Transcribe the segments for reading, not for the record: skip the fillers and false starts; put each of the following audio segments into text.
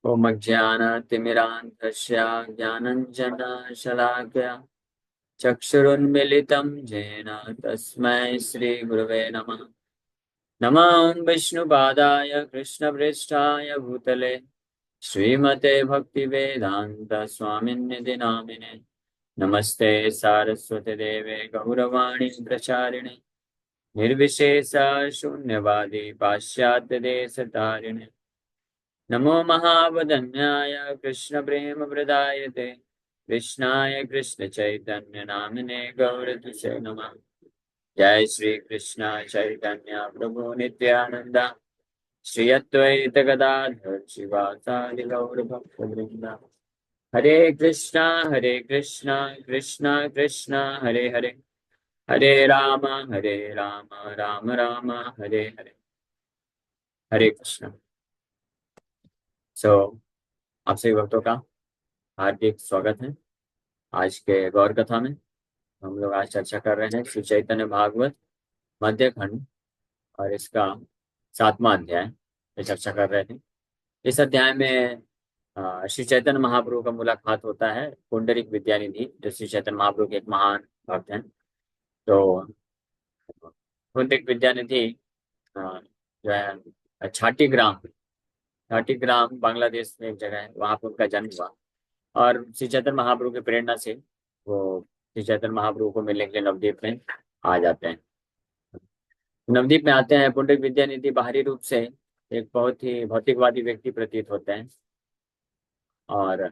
ओम अज्ञानतिमिरान्धस्य ज्ञानञ्जनशलाकया चक्षुरुन्मिलितं येन तस्मै श्रीगुरवे नमः। नमः विष्णुपादाय कृष्णप्रेष्ठाय भूतले श्रीमते भक्तिवेदान्त स्वामिन्निधि नामिने। नमस्ते सारस्वती देवे गौरवाणी प्रचारिणे निर्विशेष शून्यवादी पाश्चात्य देश तारिणे। नमो महावदन्याय कृष्ण प्रेम प्रदायते कृष्णाय कृष्ण चैतन्य नामिने गौरतुसे नमः। जय श्री कृष्ण चैतन्य प्रभु नित्यानंद श्री अद्वैत गदाधर शिवासादि गौर भक्तवृंद। हरे कृष्णा कृष्णा कृष्णा हरे हरे हरे राम राम राम हरे हरे। हरे कृष्णा। सो आप सभी भक्तों का हार्दिक स्वागत है आज के गौर कथा में। हम लोग आज चर्चा कर रहे हैं श्री चैतन्य भागवत मध्य खंड और इसका 7वां अध्याय पे चर्चा कर रहे थे। इस अध्याय में श्री चैतन्य महाप्रभु का मुलाकात होता है पुंडरीक विद्यानिधि जो श्री चैतन्य महाप्रभु के एक महान भक्त हैं। तो पुंडरीक विद्यानिधि जो है छाटी ग्राम बांग्लादेश में एक जगह है, वहां पर उनका जन्म हुआ और श्री चैतन्य महाप्रभु की प्रेरणा से वो श्री चैतन्य महाप्रभु को मिलने के लिए नवद्वीप में आ जाते हैं। नवद्वीप में आते हैं। पुंडरीक विद्यानिधि बाहरी रूप से एक बहुत ही भौतिकवादी व्यक्ति प्रतीत होते हैं और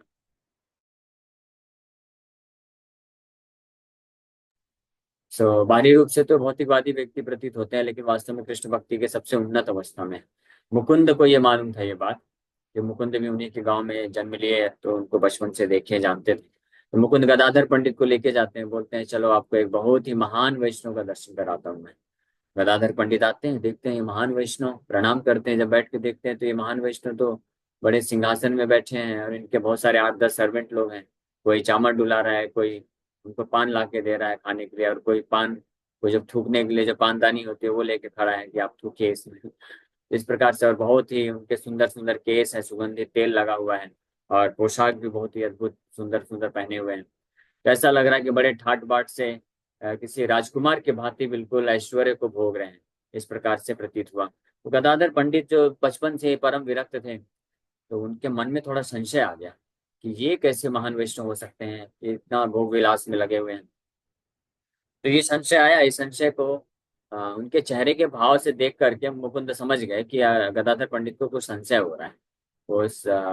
बाहरी रूप से तो भौतिकवादी व्यक्ति प्रतीत होते हैं, लेकिन वास्तव में कृष्ण भक्ति के सबसे उन्नत अवस्था में मुकुंद को ये मालूम था ये बात कि मुकुंद भी उन्हीं के गांव में जन्म लिए, तो उनको बचपन से देखे जानते थे। तो मुकुंद गदाधर पंडित को लेके जाते हैं, बोलते हैं चलो आपको एक बहुत ही महान वैष्णव का दर्शन कराता हूँ मैं। गदाधर पंडित आते हैं, देखते हैं ये महान वैष्णव, प्रणाम करते हैं। जब बैठ के देखते हैं तो ये महान वैष्णव तो बड़े सिंहासन में बैठे हैं और इनके बहुत सारे 8-10 सर्वेंट लोग हैं। कोई चामर डुला रहा है, कोई उनको पान ला के दे रहा है खाने के लिए, और कोई जब थूकने के लिए जो पानदानी होती है वो लेके खड़ा है कि आप थूकिए इसमें। इस प्रकार से, और बहुत ही उनके सुंदर सुंदर केस है, सुगंधित तेल लगा हुआ है और पोशाक भी बहुत ही अद्भुत सुंदर सुंदर पहने हुए हैं। तो ऐसा लग रहा है कि बड़े ठाट बाट से किसी राजकुमार के भांति बिल्कुल ऐश्वर्य को भोग रहे हैं। इस प्रकार से प्रतीत हुआ। तो गदाधर पंडित जो बचपन से ही परम विरक्त थे, तो उनके मन में थोड़ा संशय आ गया कि ये कैसे महान वैष्णव हो सकते हैं, ये इतना भोग विलास में लगे हुए हैं। तो ये संशय आया। इस संशय को उनके चेहरे के भाव से देख करके मुकुंद समझ गए कि गदाधर पंडित को कुछ संशय हो रहा है।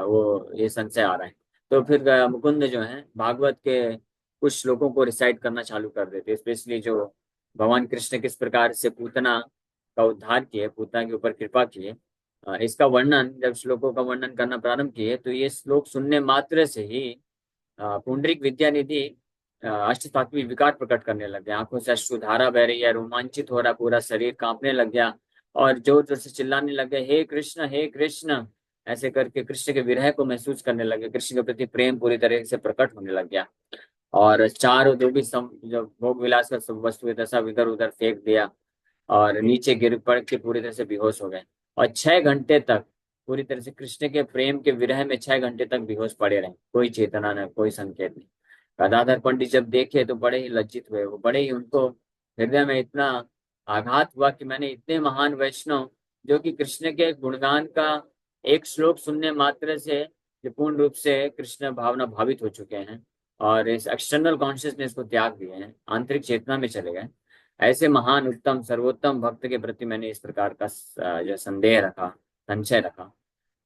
वो ये संशय आ रहा है। तो फिर मुकुंद जो है भागवत के कुछ श्लोकों को रिसाइट करना चालू कर देते, स्पेशली जो भगवान कृष्ण किस प्रकार से पूतना का उद्धार किए, पूतना के ऊपर कृपा किए। इसका वर्णन, जब श्लोकों का वर्णन करना प्रारंभ किए तो ये श्लोक सुनने मात्र से ही पुंडरीक विद्यानिधि अष्टसात्विक विकार प्रकट करने लग गए। आंखों से अश्रुधारा बह रही है, रोमांचित हो रहा, पूरा शरीर कांपने लग गया और जोर जोर से चिल्लाने लग गए, हे कृष्ण हे कृष्ण। ऐसे करके कृष्ण के विरह को महसूस करने लगे। कृष्ण के प्रति प्रेम पूरी तरह से प्रकट होने लग गया और चारों जो भी जो भोग विलास का सब वस्तु था सब इधर उधर फेंक दिया और नीचे गिर पड़ के पूरी तरह से बेहोश हो गए। और 6 घंटे तक पूरी तरह से कृष्ण के प्रेम के विरह में 6 घंटे तक बेहोश पड़े रहे, कोई चेतना न, कोई संकेत नहीं। गदाधर पंडित जब देखे तो बड़े ही लज्जित हुए। वो बड़े ही, उनको हृदय में इतना आघात हुआ कि मैंने इतने महान वैष्णव जो कि कृष्ण के गुणगान का एक श्लोक सुनने मात्र से जो पूर्ण रूप से कृष्ण भावना भावित हो चुके हैं और इस एक्सटर्नल कॉन्शियसनेस को त्याग दिए हैं, आंतरिक चेतना में चले गए, ऐसे महान उत्तम सर्वोत्तम भक्त के प्रति मैंने इस प्रकार का जो संदेह रखा, संशय रखा।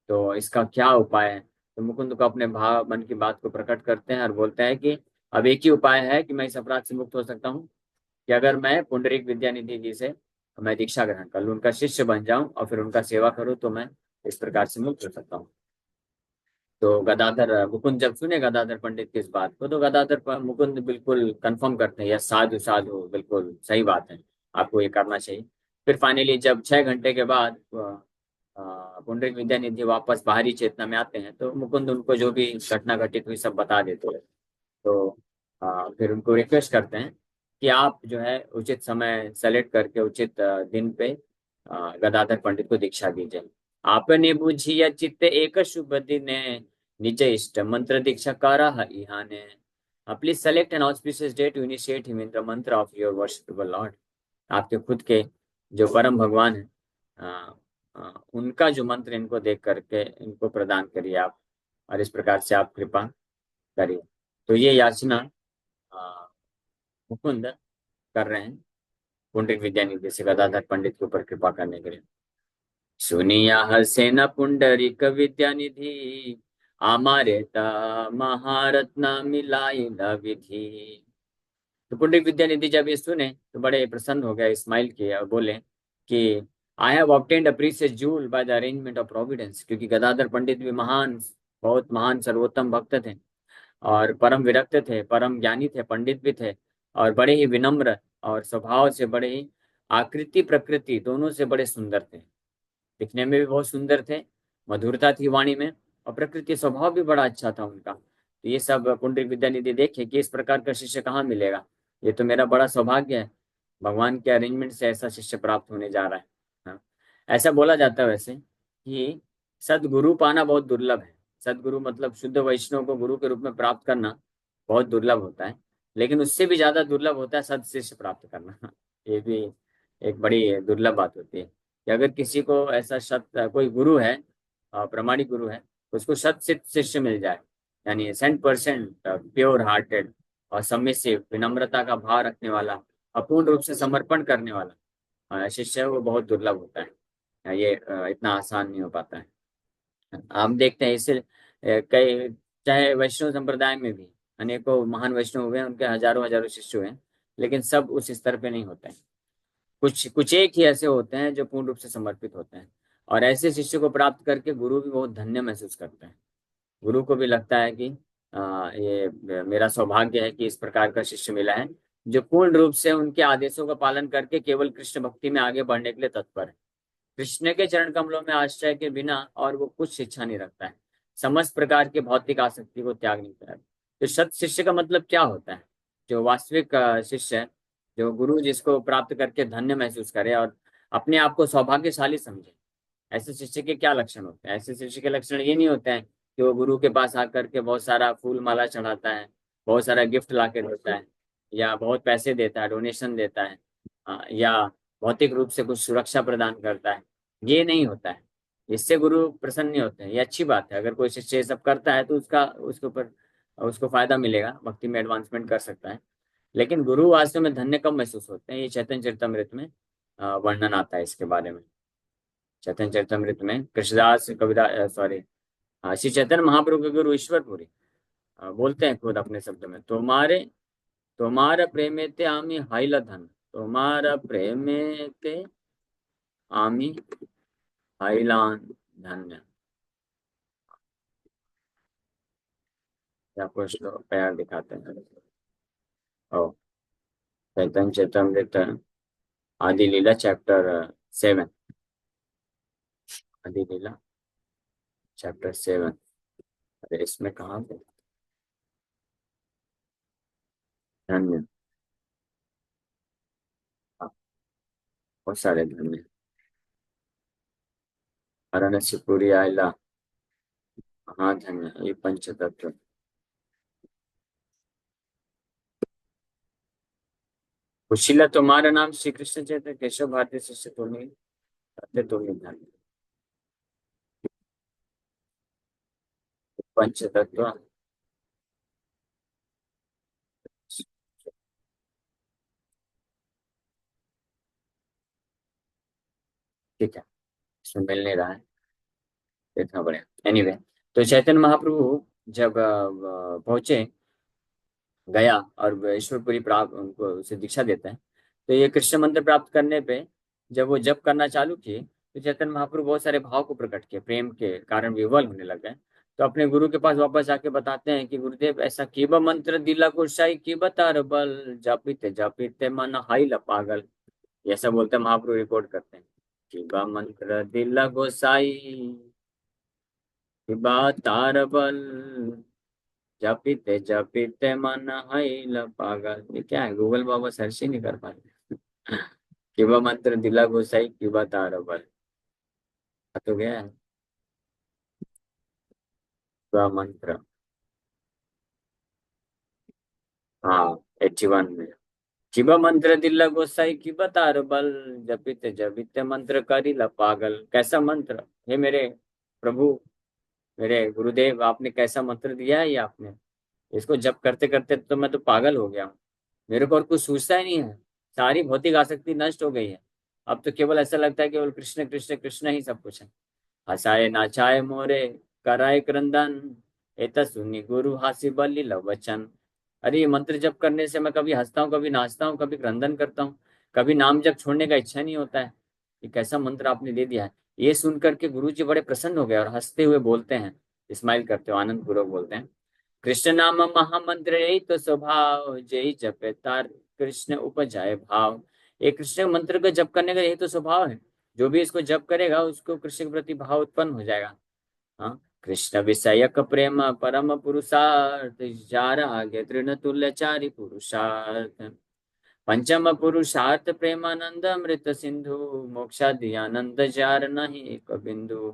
तो इसका क्या उपाय है? तो मुकुंद को अपने भाव मन की बात को प्रकट करते हैं और बोलते हैं कि अब एक ही उपाय है कि मैं इस अपराध से मुक्त हो सकता हूँ कि अगर मैं पुंडरीक विद्यानिधि जी से मैं दीक्षा ग्रहण कर लूँ, उनका शिष्य बन जाऊं और फिर उनका सेवा करूं, तो मैं इस प्रकार से मुक्त हो सकता हूँ। तो गदाधर मुकुंद जब सुने गदाधर पंडित की इस बात को, तो मुकुंद बिल्कुल कंफर्म करते हैं, यह साधु साधु बिल्कुल सही बात है, आपको ये करना चाहिए। फिर फाइनली जब 6 घंटे के बाद पुंडरीक विद्यानिधि वापस बाहरी चेतना में आते हैं, तो मुकुंद उनको जो भी घटना घटित हुई सब बता देते हैं। तो फिर उनको रिक्वेस्ट करते हैं कि आप जो है उचित समय सेलेक्ट करके उचित दिन पे गदाधर पंडित को दीक्षा दीजिए। आपने बुझिया चित्त एक शुभ दिने, निज इष्ट मंत्र दीक्षा करा इहाने। Please select an auspicious day to initiate him in the mantra of your worshipable lord. आपके खुद के जो परम भगवान है, उनका जो मंत्र इनको देख करके इनको प्रदान करिए आप, और इस प्रकार से आप कृपा करिए। तो ये याचना अ, मुकुंद कर रहे हैं पुंडरिक विद्यानिधि से गदाधर पंडित के ऊपर कृपा करने के लिए। सुनिया हर्षेन पुंडरीक विद्यानिधि, आमारे ता महारत्न मिलाई न विधि। तो पुंडरीक विद्यानिधि जब ये सुने तो बड़े प्रसन्न हो गए, स्माइल किए और बोले कि I have obtained a precious joule by the arrangement of Providence. क्योंकि गदाधर पंडित भी महान, बहुत महान सर्वोत्तम भक्त थे, और परम विरक्त थे, परम ज्ञानी थे, पंडित भी थे, और बड़े ही विनम्र, और स्वभाव से बड़े ही, आकृति प्रकृति दोनों से बड़े सुंदर थे। दिखने में भी बहुत सुंदर थे, मधुरता थी वाणी में, और प्रकृति स्वभाव भी बड़ा अच्छा था उनका। तो ये सब पुंडरीक विद्यानिधि देखे कि इस प्रकार का शिष्य कहाँ मिलेगा, ये तो मेरा बड़ा सौभाग्य है, भगवान के अरेंजमेंट से ऐसा शिष्य प्राप्त होने जा रहा है। हाँ। ऐसा बोला जाता है वैसे कि सदगुरु पाना बहुत दुर्लभ है। सदगुरु मतलब शुद्ध वैष्णव को गुरु के रूप में प्राप्त करना बहुत दुर्लभ होता है, लेकिन उससे भी ज्यादा दुर्लभ होता है सद शिष्य प्राप्त करना। ये भी एक बड़ी दुर्लभ बात होती है कि अगर किसी को ऐसा सत कोई गुरु है, प्रमाणिक गुरु है, तो उसको सत सिद्ध शिष्य मिल जाए, यानी 100% प्योर हार्टेड और सबमिसिव, विनम्रता का भाव रखने वाला, अपूर्ण रूप से समर्पण करने वाला शिष्य है, वो बहुत दुर्लभ होता है। ये इतना आसान नहीं हो पाता है। आप देखते हैं इससे कई, चाहे वैष्णव संप्रदाय में भी अनेकों महान वैष्णव हुए हैं, उनके हजारों हजारों शिष्य हुए हैं, लेकिन सब उस स्तर पे नहीं होते हैं। कुछ कुछ एक ही ऐसे होते हैं जो पूर्ण रूप से समर्पित होते हैं, और ऐसे शिष्य को प्राप्त करके गुरु भी बहुत धन्य महसूस करते हैं। गुरु को भी लगता है कि ये मेरा सौभाग्य है कि इस प्रकार का शिष्य मिला है, जो पूर्ण रूप से उनके आदेशों का पालन करके केवल कृष्ण भक्ति में आगे बढ़ने के लिए तत्पर है। कृष्ण के चरण कमलों में आश्रय के बिना और वो कुछ शिक्षा नहीं रखता है, समस्त प्रकार की भौतिक आसक्ति को त्याग नहीं करता है। तो सत शिष्य का मतलब क्या होता है? जो वास्तविक शिष्य है, जो गुरु जिसको प्राप्त करके धन्य महसूस करे और अपने आप को सौभाग्यशाली समझे, ऐसे शिष्य के क्या लक्षण होते हैं? ऐसे शिष्य के लक्षण ये नहीं होते हैं कि वो गुरु के पास आकर के बहुत सारा फूल माला चढ़ाता है, बहुत सारा गिफ्ट ला के देता है, या बहुत पैसे देता है, डोनेशन देता है, या भौतिक रूप से कुछ सुरक्षा प्रदान करता है। ये नहीं होता है, इससे गुरु प्रसन्न नहीं होते हैं। ये अच्छी बात है, अगर कोई शिष्य ये सब करता है तो उसका उसके ऊपर उसको फायदा मिलेगा, भक्ति में एडवांसमेंट कर सकता है। लेकिन गुरु वास्तव में धन्य कब महसूस होते हैं? ये चैतन्य चरितमृत में वर्णन आता है इसके बारे में। चैतन्य चरितमृत में कृष्णदास कविता, सॉरी, श्री चैतन्य महाप्रभु के गुरु ईश्वरपुरी बोलते हैं खुद अपने शब्द में, तुम्हारे तुम्हारा प्रेमे ते आमी हाइला धन, तुम्हारा प्रेमे ते आमी हाइलान धन्य। या कुछ लोग प्यार दिखाते हैं। ओ, चैतन्य चरितमृत आदि लीला चैप्टर 7, आदि लीला चैप्टर 7। अरे इसमें कहाँ पे धन्य? हाँ, बहुत सारे धन्य, अरण्य पूरी आयला, हाँ धन्य, ये पंच तत्व। सुशीला तुम्हारा नाम श्री कृष्ण चैतन्य केशव भारती शिष्य तुम्हें, सत्य तुम्हें धन्य, पंच तत्व। ठीक है, इसमें मिल नहीं रहा है, देखना पड़ेगा। एनीवे, तो चैतन्य महाप्रभु जब पहुंचे गया और ईश्वरपुरी प्राप्त उनको उसे दीक्षा देते हैं, तो ये कृष्ण मंत्र प्राप्त करने पे जब वो जप करना चालू किए, तो चैतन्य महाप्रभु बहुत सारे भाव को प्रकट किए, प्रेम के कारण विवल होने लग गए। तो अपने गुरु के पास वापस आके बताते हैं कि गुरुदेव ऐसा कीबा मंत्र दिला गोसाई की बतार बल, जापिते जापिते मन हाई ल पागल। ऐसा बोलते हैं महाप्रभु, रिकॉर्ड करते हैं, कीबा मंत्र दिला गोसाई कीबा तार बल, जपीते जपीते मन हाइल पागल। ये क्या है? गूगल बाबा सर्च ही नहीं कर पाते। किबा मंत्र दिला गोसाई किबा तारबल। तो गया है शिव मंत्र। हाँ 81 में। शिव मंत्र दिल्ला गोसाई की बतार बल, जपित जपित मंत्र करिला पागल। कैसा मंत्र, हे मेरे प्रभु, मेरे गुरुदेव, आपने कैसा मंत्र दिया है ये आपने। इसको जप करते करते तो मैं तो पागल हो गया हूँ। मेरे को और कुछ सूझता ही नहीं है। सारी भौतिक आसक्ति नष्ट हो गई है। अब तो केवल ऐसा लगता है केवल कृष्ण कृष्ण कृष्ण ही सब कुछ है। हसाए नाचाए मोरे, कराए क्रंदन, एत सुनी गुरु हासी बलि वचन। अरे ये मंत्र जप करने से मैं कभी हंसता हूँ, कभी नाचता हूँ, कभी क्रंदन करता हूँ, कभी नाम जप छोड़ने का इच्छा नहीं होता है। ये कैसा मंत्र आपने दे दिया है। ये सुन करके गुरु जी बड़े प्रसन्न हो गए और हंसते हुए बोलते हैं, स्माइल करते हुए आनंद पूर्वक बोलते हैं, कृष्ण नाम महामंत्र यही तो स्वभाव, जय जपे तार कृष्ण उपजाए भाव। ये कृष्ण मंत्र का जप करने का यही तो स्वभाव है। जो भी इसको जप करेगा उसको कृष्ण के प्रति भाव उत्पन्न हो जाएगा। हाँ, कृष्ण विषयक प्रेम परम पुरुषार्थ, जार आगे तृण तुल्यचारी पुरुषार्थ। पंचम पुरुषार्थ प्रेमानंद अमृत सिंधु, मोक्षादि आनंद जार नहीं एक बिंदु।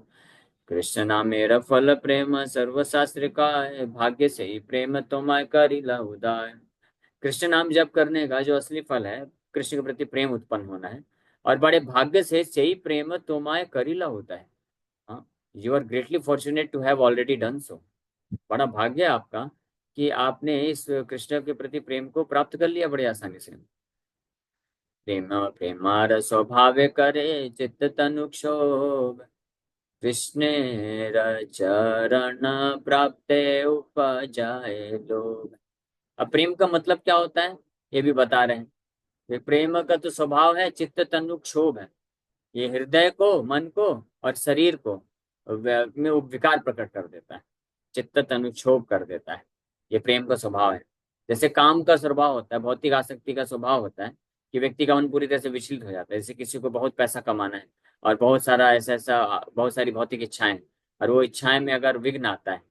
कृष्ण नामेर फल प्रेम सर्वशास्त्र का है, भाग्य से ही प्रेम तुम्हारे करिला उदाय। कृष्ण नाम जप करने का जो असली फल है, कृष्ण के प्रति प्रेम उत्पन्न होना है, और बड़े भाग्य से ही प्रेम तुम्हारे करिला होता है। हाँ, you are greatly fortunate to have already done so. बड़ा भाग्य है आपका कि आपने इस कृष्ण के प्रति प्रेम को प्राप्त कर लिया बड़े आसानी से। प्रेम प्रेमार स्वभाव करे चित्त तनु क्षोभ, कृष्णेर चरण प्राप्ते उपजाए लोभ। अब प्रेम का मतलब क्या होता है ये भी बता रहे हैं। ये प्रेम का तो स्वभाव है चित्त तनु क्षोभ है। ये हृदय को, मन को और शरीर को में वो विकार प्रकट कर देता है, चित्त तनु क्षोभ कर देता है। ये प्रेम का स्वभाव है। जैसे काम का स्वभाव होता है, भौतिक आसक्ति का स्वभाव होता है कि व्यक्ति का मन पूरी तरह से विचलित हो जाता है। जैसे किसी को बहुत पैसा कमाना है और बहुत सारा ऐसा ऐसा बहुत सारी भौतिक इच्छाएं हैं, और वो इच्छाएं में अगर विघ्न आता है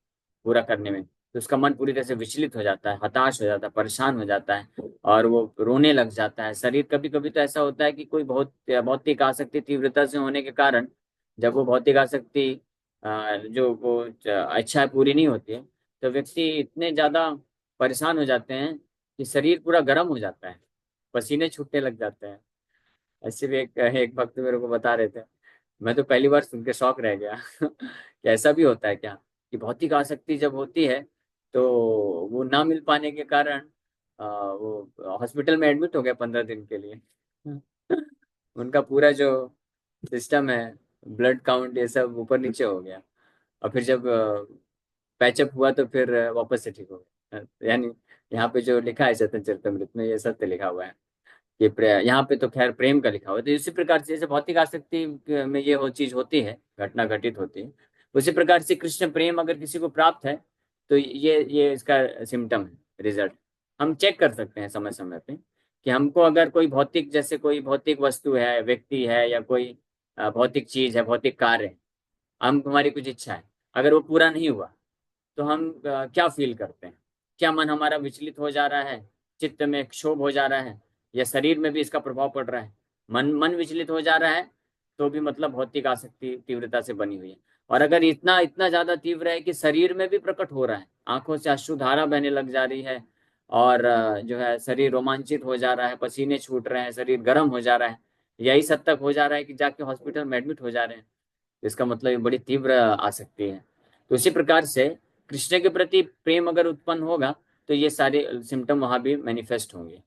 पूरा करने में, तो उसका मन पूरी तरह से विचलित हो जाता है, हताश हो जाता है, परेशान हो जाता है, और वो रोने लग जाता है। शरीर कभी कभी तो ऐसा होता है कि कोई बहुत भौतिक आसक्ति तीव्रता से होने के कारण, जब वो भौतिक आसक्ति जो वो इच्छा पूरी नहीं होती है, तो व्यक्ति इतने ज्यादा परेशान हो जाते हैं कि शरीर पूरा गर्म हो जाता है, पसीने छूटने लग जाते हैं। ऐसे भी एक एक भक्त मेरे को बता रहे थे। मैं तो पहली बार सुन के शौक रह गया कि ऐसा भी होता है क्या, कि भौतिक आसक्ति जब होती है तो वो ना मिल पाने के कारण वो हॉस्पिटल में एडमिट हो गया 15 दिन के लिए। उनका पूरा जो सिस्टम है, ब्लड काउंट ये सब ऊपर नीचे हो गया। और फिर जब पैचअप हुआ तो फिर वापस से ठीक हो गया। यानी यहाँ पे जो लिखा है चैतन्य चरितमृत में ये सत्य लिखा हुआ है। ये यहाँ पे तो खैर प्रेम का लिखा हुआ है। तो इसी प्रकार से जैसे भौतिक आसक्ति में ये हो चीज होती है, घटना घटित होती है, उसी प्रकार से कृष्ण प्रेम अगर किसी को प्राप्त है तो ये इसका सिम्टम है, रिजल्ट। हम चेक कर सकते हैं समय समय पे कि हमको अगर कोई भौतिक, जैसे कोई भौतिक वस्तु है, व्यक्ति है, या कोई भौतिक चीज है, भौतिक कार्य है, हम हमारी कुछ इच्छा है, अगर वो पूरा नहीं हुआ तो हम क्या फील करते हैं। क्या मन हमारा विचलित हो जा रहा है, चित्त में क्षोभ हो जा रहा है, या शरीर में भी इसका प्रभाव पड़ रहा है। मन मन विचलित हो जा रहा है तो भी मतलब भौतिक आसक्ति तीव्रता से बनी हुई है। और अगर इतना इतना ज्यादा तीव्र है कि शरीर में भी प्रकट हो रहा है, आंखों से अश्रुधारा बहने लग जा रही है, और जो है शरीर रोमांचित हो जा रहा है, पसीने छूट रहे हैं, शरीर गर्म हो जा रहा है, यही सब तक हो जा रहा है कि जाके हॉस्पिटल में एडमिट हो जा रहे हैं, इसका मतलब ये बड़ी तीव्र आसक्ति है। तो उसी प्रकार से कृष्ण के प्रति प्रेम अगर उत्पन्न होगा तो ये सारे सिम्टम वहां भी मैनिफेस्ट होंगे।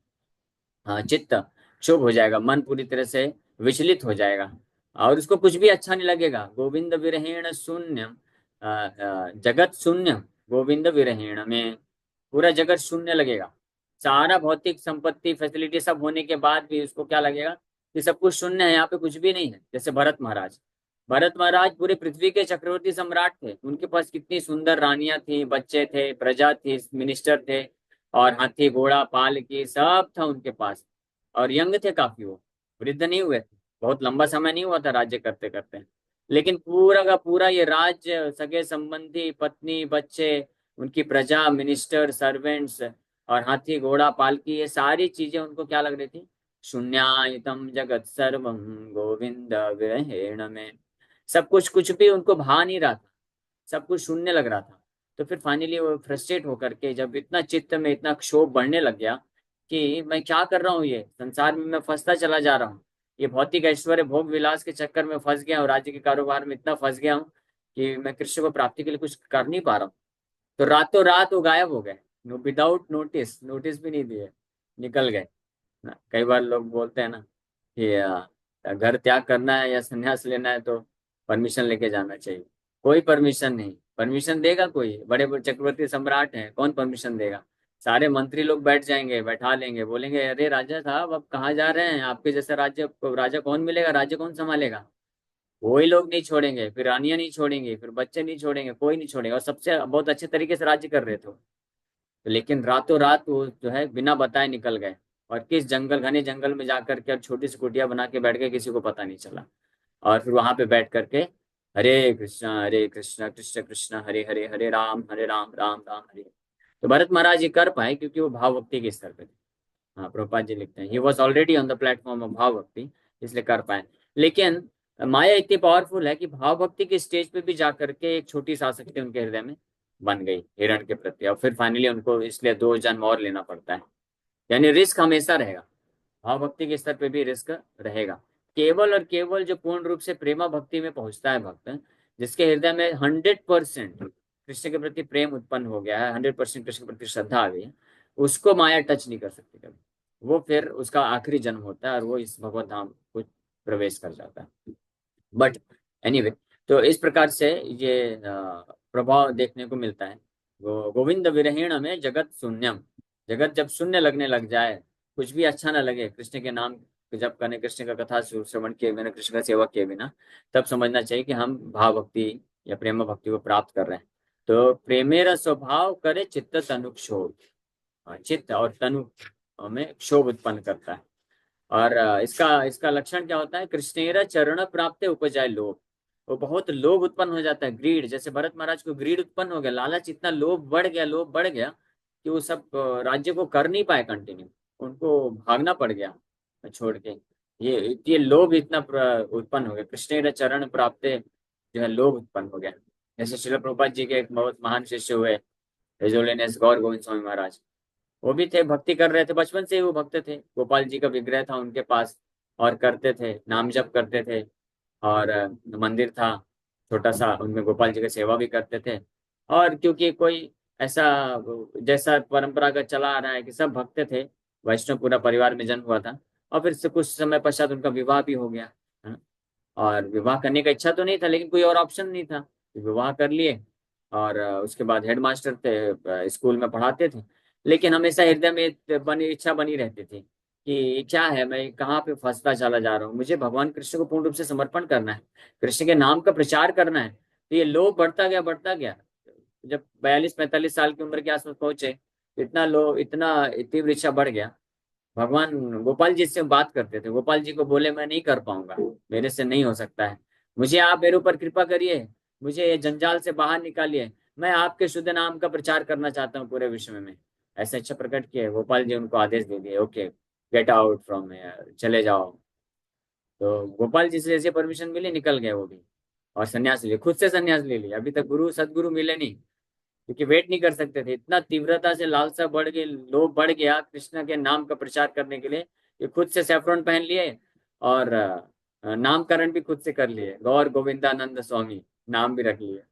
हाँ, चित्त क्षोभ हो जाएगा, मन पूरी तरह से विचलित हो जाएगा, और उसको कुछ भी अच्छा नहीं लगेगा। गोविंद विरहेण शून्यम, जगत शून्यम, गोविंद विरहेण में पूरा जगत शून्य लगेगा। सारा भौतिक संपत्ति फैसिलिटी सब होने के बाद भी उसको क्या लगेगा कि सब कुछ शून्य है, यहाँ पे कुछ भी नहीं है। जैसे भरत महाराज पूरे पृथ्वी के चक्रवर्ती सम्राट थे। उनके पास कितनी सुंदर रानियां थी, बच्चे थे, प्रजा थी, मिनिस्टर थे, और हाथी घोड़ा पाल की सब था उनके पास। और यंग थे काफी, वो वृद्ध नहीं हुए थे, बहुत लंबा समय नहीं हुआ था राज्य करते करते। लेकिन पूरा का पूरा ये राज्य, सगे संबंधी, पत्नी, बच्चे, उनकी प्रजा, मिनिस्टर, सर्वेंट्स, और हाथी घोड़ा पालकी, ये सारी चीजें उनको क्या लग रही थी, शून्यायतम जगत सर्वम गोविंद विरहेण में। सब कुछ कुछ भी उनको भा नहीं रहा था, सब कुछ शून्य लग रहा था। तो फिर फाइनली वो फ्रस्ट्रेट होकर के, जब इतना चित्त में इतना क्षोभ बढ़ने लग गया कि मैं क्या कर रहा हूँ, ये संसार में मैं फंसता चला जा रहा हूँ, ये भौतिक ऐश्वर्य भोग विलास के चक्कर में फंस गया हूँ, राज्य के कारोबार में इतना फंस गया हूँ कि मैं कृष्ण को प्राप्ति के लिए कुछ कर नहीं पा रहा हूँ। तो रातों रात वो गायब हो गए, विदाउट नोटिस, नोटिस भी नहीं दिए, निकल गए ना। कई बार लोग बोलते हैं ना कि घर त्याग करना है या संन्यास लेना है तो परमिशन लेके जाना चाहिए। कोई परमिशन नहीं, परमिशन देगा कोई? बड़े बड़े चक्रवर्ती सम्राट हैं, कौन परमिशन देगा? सारे मंत्री लोग बैठ जाएंगे, बैठा लेंगे, बोलेंगे अरे राजा साहब अब कहाँ जा रहे हैं, आपके जैसा राज्य राजा कौन मिलेगा, राज्य कौन संभालेगा? वही लोग नहीं छोड़ेंगे, फिर रानियां नहीं छोड़ेंगी, फिर बच्चे नहीं छोड़ेंगे, कोई नहीं छोड़ेगा। और सबसे बहुत अच्छे तरीके से राज्य कर रहे थे वो। तो लेकिन रातों रात वो जो है बिना बताए निकल गए, और किस जंगल, घने जंगल में जाकर के और छोटी सी कुटिया बना के बैठ गए, किसी को पता नहीं चला। और फिर वहां पे बैठ करके हरे कृष्णा कृष्ण कृष्ण हरे हरे, हरे राम राम राम हरे। तो भरत महाराज ये कर पाए क्योंकि वो भाव भक्ति के स्तर पे थे। हाँ, प्रभुपाद जी लिखते हैं he was already on the platform of भाव भक्ति, इसलिए कर पाए। लेकिन माया इतनी पावरफुल है कि भाव भक्ति के स्टेज पे भी जाकर के एक छोटी सा आसक्ति उनके हृदय में बन गई हिरण के प्रति, और फिर फाइनली उनको इसलिए 2 जन्म और लेना पड़ता है। यानी रिस्क हमेशा रहेगा, भाव भक्ति के स्तर पे भी रिस्क रहेगा। केवल और केवल जो पूर्ण रूप से प्रेमा भक्ति में पहुंचता है भक्त, जिसके हृदय में 100% कृष्ण के प्रति प्रेम उत्पन्न हो गया है, 100% कृष्ण के प्रति श्रद्धा आ गई है, उसको माया टच नहीं कर सकती कभी। वो फिर उसका आखिरी जन्म होता है और वो इस भगवत धाम को प्रवेश कर जाता है। बट एनीवे, तो इस प्रकार से ये प्रभाव देखने को मिलता है। गोविंद विरहीण में जगत शून्यम, जगत जब शून्य लगने लग जाए, कुछ भी अच्छा ना लगे, कृष्ण के नाम जब करने, कृष्ण का कथा श्रवण किए बिना, कृष्ण का सेवा किए बिना, तब समझना चाहिए कि हम भाव भक्ति या प्रेम भक्ति को प्राप्त कर रहे हैं। तो प्रेमेर स्वभाव करे चित्त तनु क्षोभ, चित्त और तनु में क्षोभ उत्पन्न करता है। और इसका इसका लक्षण क्या होता है? कृष्णेरा चरण प्राप्त उपजाए लोभ, वो बहुत लोभ उत्पन्न हो जाता है, ग्रीड। जैसे भरत महाराज को ग्रीड उत्पन्न हो गया, लालच, इतना लोभ बढ़ गया, लोभ बढ़ गया कि वो सब राज्य को कर नहीं पाए कंटिन्यू, उनको भागना पड़ गया छोड़ के। ये लोभ इतना उत्पन्न हो गया, कृष्णेरा चरण प्राप्त जो है लोभ उत्पन्न हो गया। जैसे श्रील प्रभुपाद जी के एक बहुत महान शिष्य हुए, हिज होलीनेस गौर गोविंद स्वामी महाराज। वो भी थे, भक्ति कर रहे थे, बचपन से ही वो भक्त थे। गोपाल जी का विग्रह था उनके पास, और करते थे, नाम जप करते थे, और मंदिर था छोटा सा, उनमें गोपाल जी की सेवा भी करते थे। और क्योंकि कोई ऐसा जैसा परंपरागत चला आ रहा है कि सब भक्त थे, वैष्णव पूरा परिवार में जन्म हुआ था, और फिर से कुछ समय पश्चात उनका विवाह भी हो गया, है ना। और विवाह करने का इच्छा तो नहीं था, लेकिन कोई और ऑप्शन नहीं था, तो विवाह कर लिए। और उसके बाद हेडमास्टर थे, स्कूल में पढ़ाते थे। लेकिन हमेशा हृदय में बनी इच्छा बनी रहती थी कि क्या है, मैं कहाँ पे फंसता चला जा रहा हूँ, मुझे भगवान कृष्ण को पूर्ण रूप से समर्पण करना है, कृष्ण के नाम का प्रचार करना है। तो ये लोभ बढ़ता गया, बढ़ता गया। जब 42-45 साल की उम्र के आसपास पहुंचे, इतना लोभ, इतना तीव्र इच्छा बढ़ गया। भगवान गोपाल जी से बात करते थे, गोपाल जी को बोले मैं नहीं कर पाऊंगा, मेरे से नहीं हो सकता है, मुझे आप मेरे ऊपर कृपा करिए, मुझे ये जंजाल से बाहर निकालिए, मैं आपके शुद्ध नाम का प्रचार करना चाहता हूँ पूरे विश्व में। ऐसा इच्छा प्रकट किए, गोपाल जी उनको आदेश दे दिए, okay get out from here, चले जाओ। तो गोपाल जी से जैसे परमिशन मिली, निकल गए वो भी, और संन्यास लिए, खुद से संन्यास ले लिया। अभी तक गुरु सदगुरु मिले नहीं, क्योंकि वेट नहीं कर सकते थे, इतना तीव्रता से लालसा बढ़ गई, लोभ बढ़ गया कृष्ण के नाम का प्रचार करने के लिए, कि खुद से सेफ्रॉन पहन लिए, और नामकरण भी खुद से कर लिए, गौर गोविंदानंद स्वामी नाम भी रख लिए।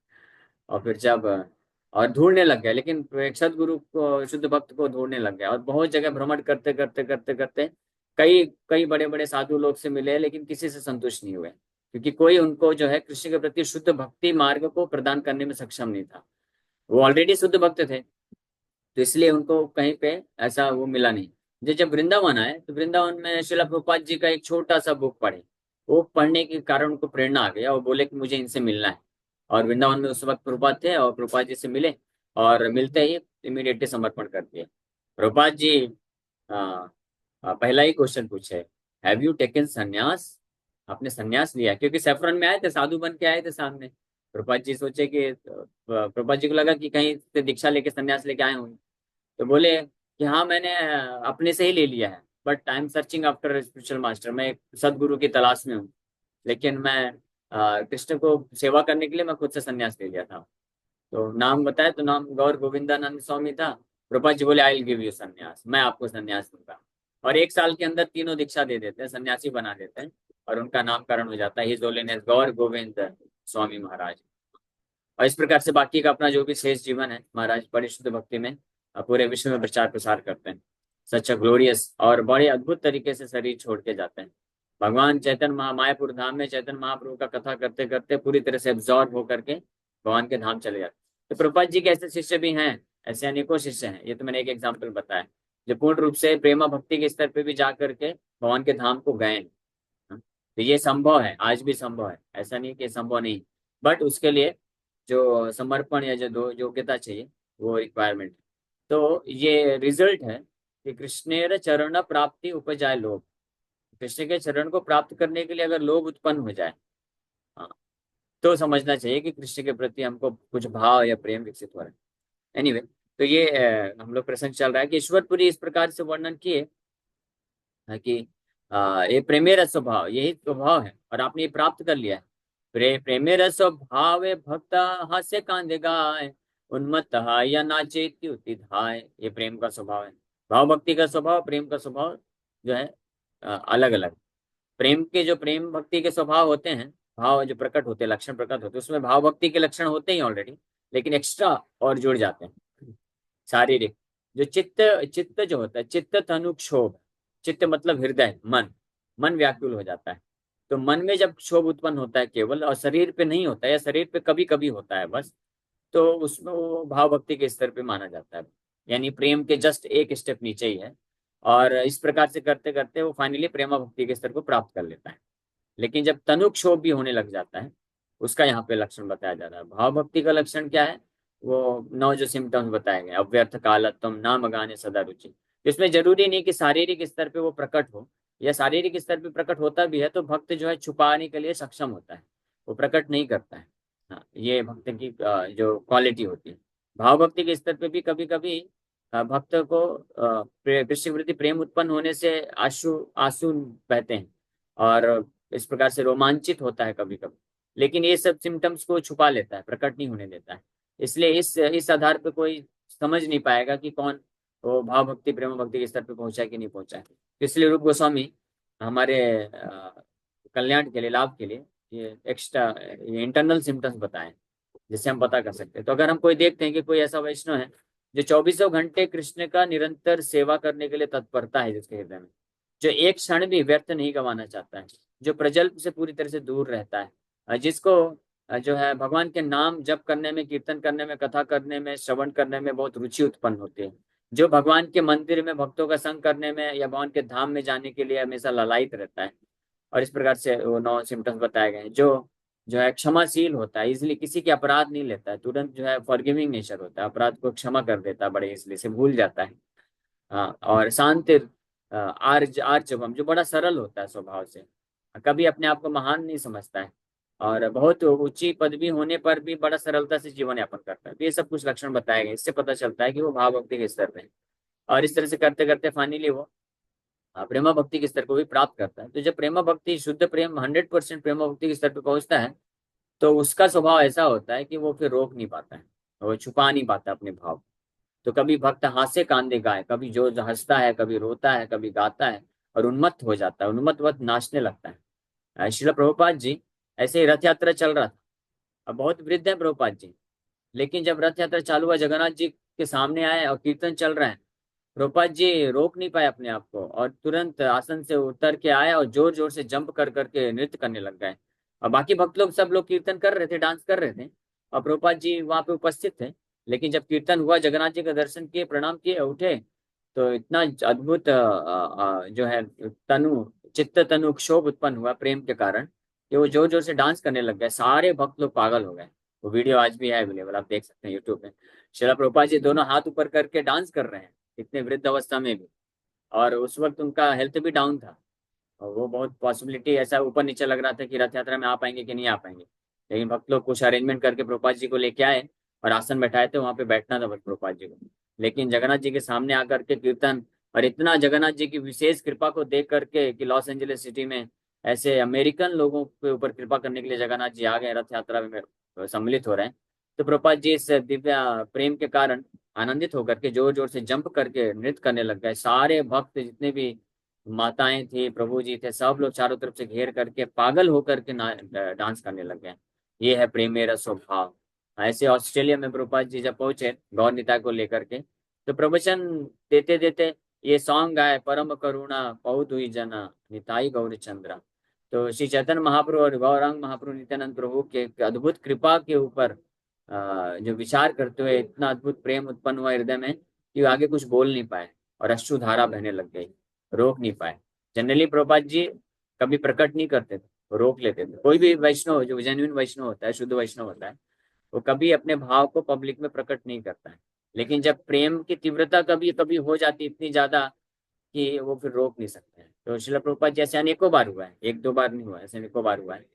और फिर जब और ढूंढने लग गया, लेकिन एक सदगुरु को, शुद्ध भक्त को ढूंढने लग गया, और बहुत जगह भ्रमण करते करते करते करते कई कई बड़े बड़े साधु लोग से मिले, लेकिन किसी से संतुष्ट नहीं हुए, क्योंकि कोई उनको जो है कृष्ण के प्रति शुद्ध भक्ति मार्ग को प्रदान करने में सक्षम नहीं था। वो ऑलरेडी शुद्ध भक्त थे, तो इसलिए उनको कहीं पे ऐसा वो मिला नहीं। जब वृंदावन आए, तो वृंदावन में श्रीला प्रभुपाद जी का एक छोटा सा बुक पढ़े, वो पढ़ने के कारण उनको प्रेरणा आ गया, और बोले कि मुझे इनसे मिलना है। और वृंदावन में उस वक्त प्रभुपाद थे, और प्रभुपाद जी से मिले, और मिलते ही इमीडिएटली समर्पण कर दिए। प्रभुपाद जी आ, पहला ही क्वेश्चन पूछे, हैव यू टेकन संन्यास, आपने संन्यास लिया? क्योंकि सेफरन में आए थे, साधु बन के आए थे सामने। प्रभुपाद जी सोचे कि प्रभुपाद जी को लगा कि कहीं से दीक्षा लेके संन्यास लेके आए होंगे, तो बोले कि हाँ मैंने अपने से ही ले लिया है, but I am searching after spiritual master, मैं एक सदगुरु की तलाश में हूँ। लेकिन मैं कृष्ण को सेवा करने के लिए मैं खुद से संन्यास ले लिया था। तो नाम बताया तो नाम गौर गोविंदानंद स्वामी था। प्रभुपाद जी बोले आई विल गिव यू संन्यास, मैं आपको संन्यास दूंगा। और 1 साल के अंदर तीनों दीक्षा दे देते हैं, सन्यासी बना देते हैं, और उनका नामकरण हो जाता है हिज होलीनेस गौर गोविंद स्वामी महाराज। और इस प्रकार से बाकी का अपना जो भी शेष जीवन है महाराज बड़ी शुद्ध भक्ति में पूरे विश्व में प्रचार प्रसार करते हैं। सच ग्लोरियस और बड़े अद्भुत तरीके से शरीर छोड़ के जाते हैं। भगवान चैतन्य मायापुर धाम में चैतन्य महाप्रभु का कथा करते करते पूरी तरह से एब्जॉर्ब होकर के भगवान के धाम चले जाते हैं। तो प्रभुपाद जी के ऐसे शिष्य भी हैं, ऐसे अनेकों शिष्य हैं। ये तो मैंने एक एग्जाम्पल बताया जो पूर्ण रूप से प्रेमा भक्ति के स्तर पे भी जा करके भगवान के धाम को गए हैं। तो ये संभव है, आज भी संभव है, ऐसा नहीं कि संभव नहीं। बट उसके लिए जो समर्पण या जो योग्यता चाहिए वो रिक्वायरमेंट। तो ये रिजल्ट है कि कृष्णेर चरण प्राप्ति उपजाए लोभ। कृष्ण के चरण को प्राप्त करने के लिए अगर लोभ उत्पन्न हो जाए, हाँ, तो समझना चाहिए कि कृष्ण के प्रति हमको कुछ भाव या प्रेम विकसित हो रहा है। एनीवे, तो ये हम लोग प्रसंग चल रहा है कि ईश्वरपुरी इस प्रकार से वर्णन किए कि ये प्रेमेर स्वभाव, यही स्वभाव है और आपने ये प्राप्त कर लिया है। प्रेमेर स्वभाव भक्त हास्य कांदे गाय, उन्मत्त या नाचे इत्युति धाय। ये प्रेम का स्वभाव है। भाव भक्ति का स्वभाव, प्रेम का स्वभाव जो है अलग अलग। प्रेम के जो प्रेम भक्ति के स्वभाव होते हैं, भाव जो प्रकट होते हैं, लक्षण प्रकट होते हैं, उसमें भाव भक्ति के लक्षण होते ही ऑलरेडी, लेकिन एक्स्ट्रा और जुड़ जाते हैं। शारीरिक जो चित्त, चित्त जो होता है चित्त तनुक्षोभ, चित्त मतलब हृदय, मन, मन व्याकुल हो जाता है। तो मन में जब क्षोभ उत्पन्न होता है केवल, और शरीर पे नहीं होता है या शरीर पे कभी कभी होता है बस, तो उसमें वो भाव भक्ति के स्तर पे माना जाता है। यानी प्रेम के जस्ट एक स्टेप नीचे ही है। और इस प्रकार से करते करते वो फाइनली प्रेमा भक्ति के स्तर को प्राप्त कर लेता है। लेकिन जब तनुक्षोभ भी होने लग जाता है, उसका यहाँ पे लक्षण बताया जा रहा है। भाव भक्ति का लक्षण क्या है? वो 9 जो सिम्टम्स बताए गए, अव्यर्थ कालत्वम नाम गाने सदा रुचि। इसमें जरूरी नहीं कि शारीरिक स्तर पे वो प्रकट हो, या शारीरिक स्तर पे प्रकट होता भी है तो भक्त जो है छुपाने के लिए सक्षम होता है, वो प्रकट नहीं करता है। हाँ, ये भक्त की जो क्वालिटी होती है। भाव भक्ति के स्तर पे भी कभी कभी भक्त को कृष्ण के प्रति प्रेम उत्पन्न होने से आंसू आंसू बहते हैं, और इस प्रकार से रोमांचित होता है कभी कभी। लेकिन ये सब सिम्टम्स को छुपा लेता है, प्रकट नहीं होने देता है। इसलिए इस आधार पे कोई समझ नहीं पाएगा कि कौन वो भाव भक्ति प्रेम भक्ति के स्तर पे पहुंचा है कि नहीं पहुंचा है। तो इसलिए रूप गोस्वामी हमारे कल्याण के लिए, लाभ के लिए ये एक्स्ट्रा ये इंटरनल सिम्टम्स बताएं, जिससे हम पता कर सकते हैं। तो अगर हम कोई देखते हैं कि कोई ऐसा वैष्णव है जो 24 घंटे कृष्ण का निरंतर सेवा करने के लिए तत्परता है जिसके हृदय में, जो एक क्षण भी व्यर्थ नहीं गंवाना चाहता है, जो प्रजल्प से पूरी तरह से दूर रहता है, जिसको जो है भगवान के नाम जप करने में, कीर्तन करने में, कथा करने में, श्रवण करने में बहुत रुचि उत्पन्न होती है, जो भगवान के मंदिर में भक्तों का संग करने में या भगवान के धाम में जाने के लिए हमेशा ललायित रहता है। और इस प्रकार से वो 9 सिम्टम्स बताए गए हैं। जो है क्षमाशील होता है, इसलिए किसी के अपराध नहीं लेता है, तुरंत जो है फॉरगिविंग नेचर होता है, अपराध को क्षमा कर देता है बड़े इसलिए से भूल जाता है। हाँ, और शांति आर्जवम जो बड़ा सरल होता है स्वभाव से, कभी अपने आप को महान नहीं समझता है, और बहुत ऊंची पदवी होने पर भी बड़ा सरलता से जीवन यापन करता है। तो ये सब कुछ लक्षण बताए गए, इससे पता चलता है कि वो भाव भक्ति के स्तर पे है। और इस तरह से करते करते फाइनली वो प्रेमा भक्ति के स्तर को भी प्राप्त करता है। तो जब प्रेमा भक्ति शुद्ध प्रेम 100% प्रेमा भक्ति के स्तर पे पहुंचता है, तो उसका स्वभाव ऐसा होता है कि वो फिर रोक नहीं पाता है, वो छुपा नहीं पाता अपने भाव। तो कभी भक्त हास्य कांदे गाए, कभी जो हंसता है, कभी रोता है, कभी गाता है, और उन्मत्त हो जाता है, उन्मत्तवत नाचने लगता है। श्रील प्रभुपाद जी ऐसे ही रथ यात्रा चल रहा था। अब बहुत वृद्ध है प्रभुपाद जी, लेकिन जब रथ यात्रा चालू हुआ, जगन्नाथ जी के सामने आए और कीर्तन चल रहा है, प्रभुपाद जी रोक नहीं पाए अपने आप को, और तुरंत आसन से उतर के आए और जोर जोर से जंप कर करके नृत्य करने लग गए। और बाकी भक्त लोग सब लोग कीर्तन कर रहे थे, डांस कर रहे थे, और प्रभुपाद जी वहां पे उपस्थित थे। लेकिन जब कीर्तन हुआ, जगन्नाथ जी का दर्शन किए, प्रणाम किए, उठे, तो इतना अद्भुत जो है चित्त तनु क्षोभ उत्पन्न हुआ प्रेम के कारण, कि वो जोर जोर से डांस करने लग गए, सारे भक्त लोग पागल हो गए। वो वीडियो आज भी है अवेलेबल, आप देख सकते हैं यूट्यूब पे। श्रील प्रभुपाद जी दोनों हाथ ऊपर करके डांस कर रहे हैं, इतने वृद्ध अवस्था में भी। और उस वक्त उनका हेल्थ भी डाउन था, और वो बहुत पॉसिबिलिटी ऐसा ऊपर नीचे लग रहा था कि रथ यात्रा में आ पाएंगे कि नहीं आ पाएंगे। लेकिन भक्त लोग कुछ अरेंजमेंट करके प्रभुपाद जी को लेके आए और आसन बैठाए थे, वहां पे बैठना था बस प्रभुपाद जी को। लेकिन जगन्नाथ जी के सामने आकर के कीर्तन, और इतना जगन्नाथ जी की विशेष कृपा को देख करके कि लॉस एंजलिस सिटी में ऐसे अमेरिकन लोगों के ऊपर कृपा करने के लिए जगन्नाथ जी आ गए, रथ यात्रा में सम्मिलित हो रहे हैं। तो प्रभुपाद जी इस दिव्य प्रेम के कारण आनंदित होकर के जोर जोर से जंप करके नृत्य करने लग गए। सारे भक्त जितने भी माताएं थी, प्रभु जी थे, सब लोग चारों तरफ से घेर करके पागल होकर के डांस करने लग गए। ये है प्रेम मेरा स्वभाव। ऐसे ऑस्ट्रेलिया में प्रभुपाद जी जब पहुंचे गौर निताय को लेकर के, तो प्रवचन देते देते ये सॉन्ग गाए, परम करुणा पौ दुई जना निताई गौरी चंद्रा। तो श्री चैतन्य महाप्रभु और गौरांग महाप्रभु नित्यानंद प्रभु के अद्भुत कृपा के ऊपर जो विचार करते हुए इतना अद्भुत प्रेम उत्पन्न हुआ हृदय में कि वो आगे कुछ बोल नहीं पाए और अश्रुधारा बहने लग गई, रोक नहीं पाए। जनरली प्रभुपाद जी कभी प्रकट नहीं करते थे, वो रोक लेते थे। कोई भी वैष्णव जो जेन्युइन वैष्णव होता है, शुद्ध वैष्णव होता है, वो कभी अपने भाव को पब्लिक में प्रकट नहीं करता है। लेकिन जब प्रेम की तीव्रता कभी कभी हो जाती है इतनी ज्यादा कि वो फिर रोक नहीं सकते हैं। तो शिला प्रभुपाद जी ऐसे अनेकों बार हुआ है, एक दो बार नहीं हुआ है, ऐसे अनेकों बार हुआ है।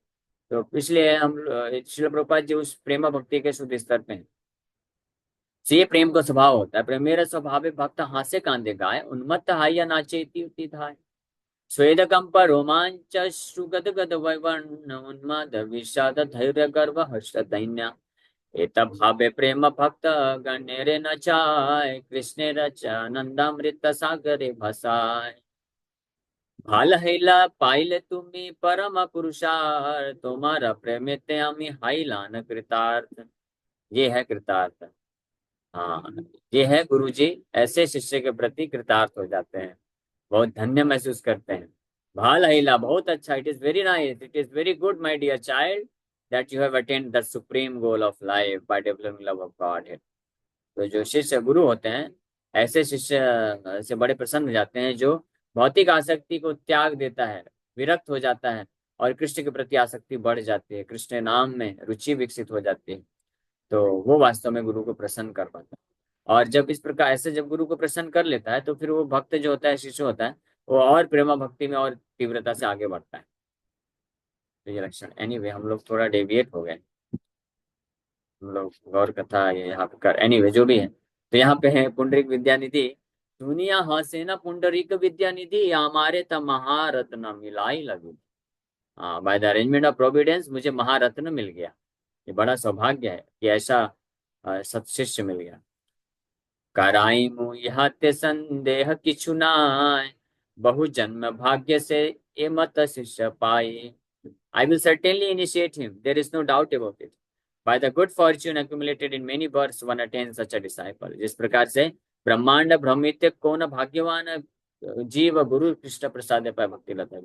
तो इसलिए हम शिला प्रभुपाद जी उस प्रेम भक्ति के शुद्ध स्तर पे हैं। तो ये प्रेम का स्वभाव होता है। प्रेम मेरा स्वभाव भक्त हास्य कांदे गाय, उन्मत्त हाय नाचे इति उति धाय। स्वेद कंप रोमांच श्रुगद गद वैवर्ण उन्माद विषाद धैर्य गर्व हर्ष दैन्य। एत भावे प्रेम भक्त गणेरे नचाय, कृष्णे रचा नंदामृत सागरे भसाय। भाल हैला पाइले तुम्ही परम पुरुषार्थ, तुम्हारा प्रेमिते आम्ही हाईला न कृतार्थ। ये है कृतार्थ। हाँ, ये है गुरु जी ऐसे शिष्य के प्रति कृतार्थ हो जाते हैं, बहुत धन्य महसूस करते हैं। भाल हैला, बहुत अच्छा, it is very nice, it is very good my dear child that you have attend the supreme goal of life by developing love of God. तो जो शिष्य गुरु होते हैं, ऐसे शिष्य से बड़े प्रसन्न हो जाते हैं जो भौतिक आसक्ति को त्याग देता है, विरक्त हो जाता है और कृष्ण के प्रति आसक्ति बढ़ जाती है, कृष्ण नाम में रुचि विकसित हो जाती है। तो वो वास्तव में गुरु को प्रसन्न कर पाता है। और जब इस प्रकार ऐसे जब गुरु को प्रसन्न कर लेता है, तो फिर वो भक्त जो होता है, शिष्य होता है, वो और प्रेमा भक्ति में और तीव्रता से आगे बढ़ता है। तो ये लक्षण। एनीवे हम लोग थोड़ा डेविएट हो गए, हम लोग गौर कथा ये यहाँ पे कर, एनीवे जो भी है। तो यहाँ पे है पुंडरीक विद्यानिधि, दुनिया हसे न पुंडरीक विद्यानिधि, हमारे त महारत्न मिलाई लगी। हाँ, by the arrangement of Providence मुझे महारत्न मिल गया। ये बड़ा सौभाग्य है कि ऐसा सत्शिष्य मिल गया। कराई मु यहाँ ते संदेह किछु नाय, बहु जन्म भाग्य से ये मत शिष्य पाए। I will certainly initiate him. There is no doubt about it. By the good fortune accumulated in many births, one attains such a disciple. जिस प्रकार से ब्रह्मांड भ्रमित कौन भाग्यवान जीव गुरु कृष्ण प्रसाद पाए भक्ति लता।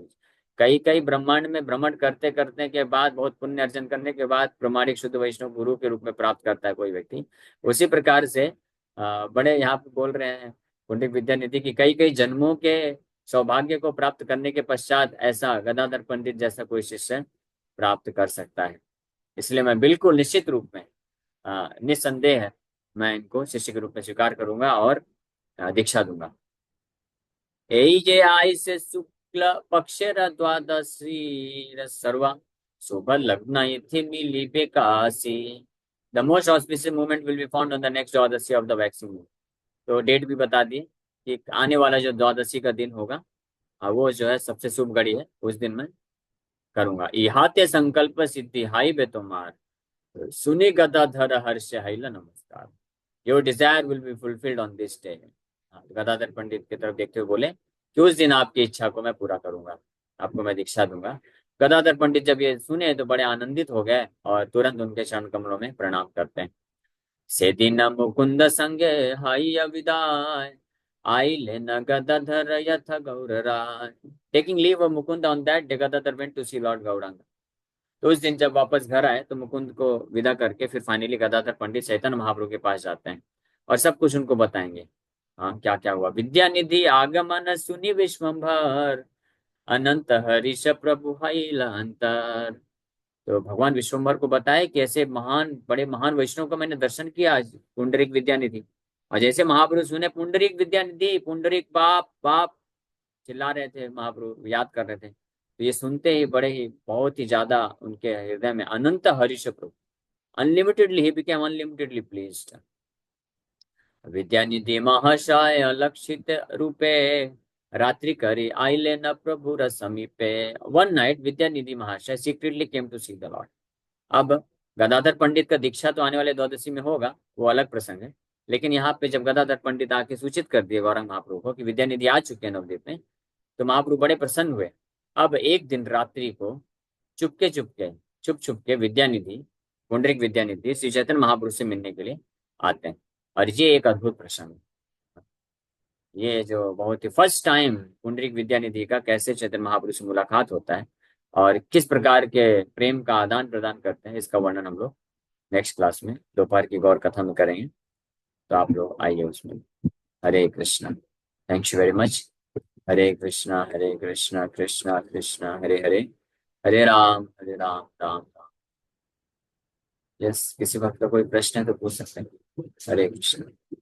कई कई ब्रह्मांड में भ्रमण करते करने के बाद, बहुत पुण्य अर्जन करने के बाद प्रमाणिक शुद्ध वैष्णव गुरु के रूप में प्राप्त करता है कोई व्यक्ति। उसी प्रकार से बड़े यहाँ पे बोल रहे हैं पंडित विद्यानिधि की कई कई जन्मों के सौभाग्य को प्राप्त करने के पश्चात ऐसा गदाधर पंडित जैसा कोई शिष्य प्राप्त कर सकता है। इसलिए मैं बिल्कुल निश्चित रूप में निस्संदेह है, मैं इनको शिष्य के रूप में स्वीकार करूंगा और दीक्षा दूंगा। यही जे आई से शुक्ल पक्ष द्वादशी सर्वा शुभ लग्न इति मिली बेकासी। The most auspicious movement will be found on the next Dwadashi of the waxing moon. तो डेट भी बता दी कि आने वाला जो द्वादशी का दिन होगा, वो जो है सबसे शुभ घड़ी है, उस दिन मैं करूंगा। इहाते संकल्प सिद्धि हाई बे तुम्हार, सुनी गदाधर हर्ष हैला नमस्कार। Your desire will be fulfilled on this day. Gadadhar Pandit की तरफ देखते हुए बोले कि उस दिन आपकी इच्छा को मैं पूरा करूंगा, आपको मैं दीक्षा दूंगा। गदाधर पंडित जब ये सुने तो बड़े आनंदित हो गए और तुरंत उनके चरण कमलों में प्रणाम करते हैं। से दिन मुकुंद संगे हाई विदाय, आई ले न गदाधर यथ गौर राय। Taking leave of Mukund on that day, Gadadhar went to see lord Gauranga. तो उस दिन जब वापस घर आए तो मुकुंद को विदा करके फिर फाइनली गदाधर पंडित चैतन्य महाप्रभु के पास जाते हैं और सब कुछ उनको बताएंगे। हाँ, क्या क्या हुआ। विद्यानिधि आगमन सुनी विश्वम्भर, अनंत हरीश प्रभु हैला अंतर। तो भगवान विश्वम्भर को बताया कि ऐसे महान बड़े महान वैष्णव का मैंने दर्शन किया आज, पुंडरीक विद्यानिधि। और जैसे महाप्रभु सुने पुंडरीक विद्यानिधि, पुंडरीक बाप बाप चिल्ला रहे थे, महाप्रभु याद कर रहे थे। तो ये सुनते ही बड़े ही बहुत ही ज्यादा उनके हृदय में अनंत हर्ष प्रभु, unlimitedly he became unlimitedly pleased. Vidyanidhi महाशय लक्षित रूपे, रात्रि करी आइले न प्रभुर समीपे, one night Vidyanidhi Mahashay secretly came to see the lord. अब गदाधर पंडित का दीक्षा तो आने वाले द्वादशी में होगा, वो अलग प्रसंग है। लेकिन यहाँ पे जब गदाधर पंडित आके सूचित कर दिए गौरंग महाप्रभु को कि विद्यानिधि आ चुके हैं नवद्वीप में, तो महाप्रभु बड़े प्रसन्न हुए। अब एक दिन रात्रि को चुपके चुपके छुप छुप के विद्यानिधि, पुंडरीक विद्यानिधि श्री चैतन्य महाप्रभु से मिलने के लिए आते हैं। और ये एक अद्भुत प्रसंग है। ये जो बहुत ही फर्स्ट टाइम पुंडरीक विद्यानिधि का कैसे चैतन्य महाप्रभु से मुलाकात होता है और किस प्रकार के प्रेम का आदान प्रदान करते हैं, इसका वर्णन हम लोग नेक्स्ट क्लास में दोपहर की गौर कथा में करेंगे। तो आप लोग आइए उसमें। Hare Krishna, thank you very much. Hare Krishna Krishna Krishna Hare Hare, Hare Ram Ram Ram. Yes, किसी वक्त का कोई प्रश्न है तो पूछ सकते हैं। हरे कृष्णा।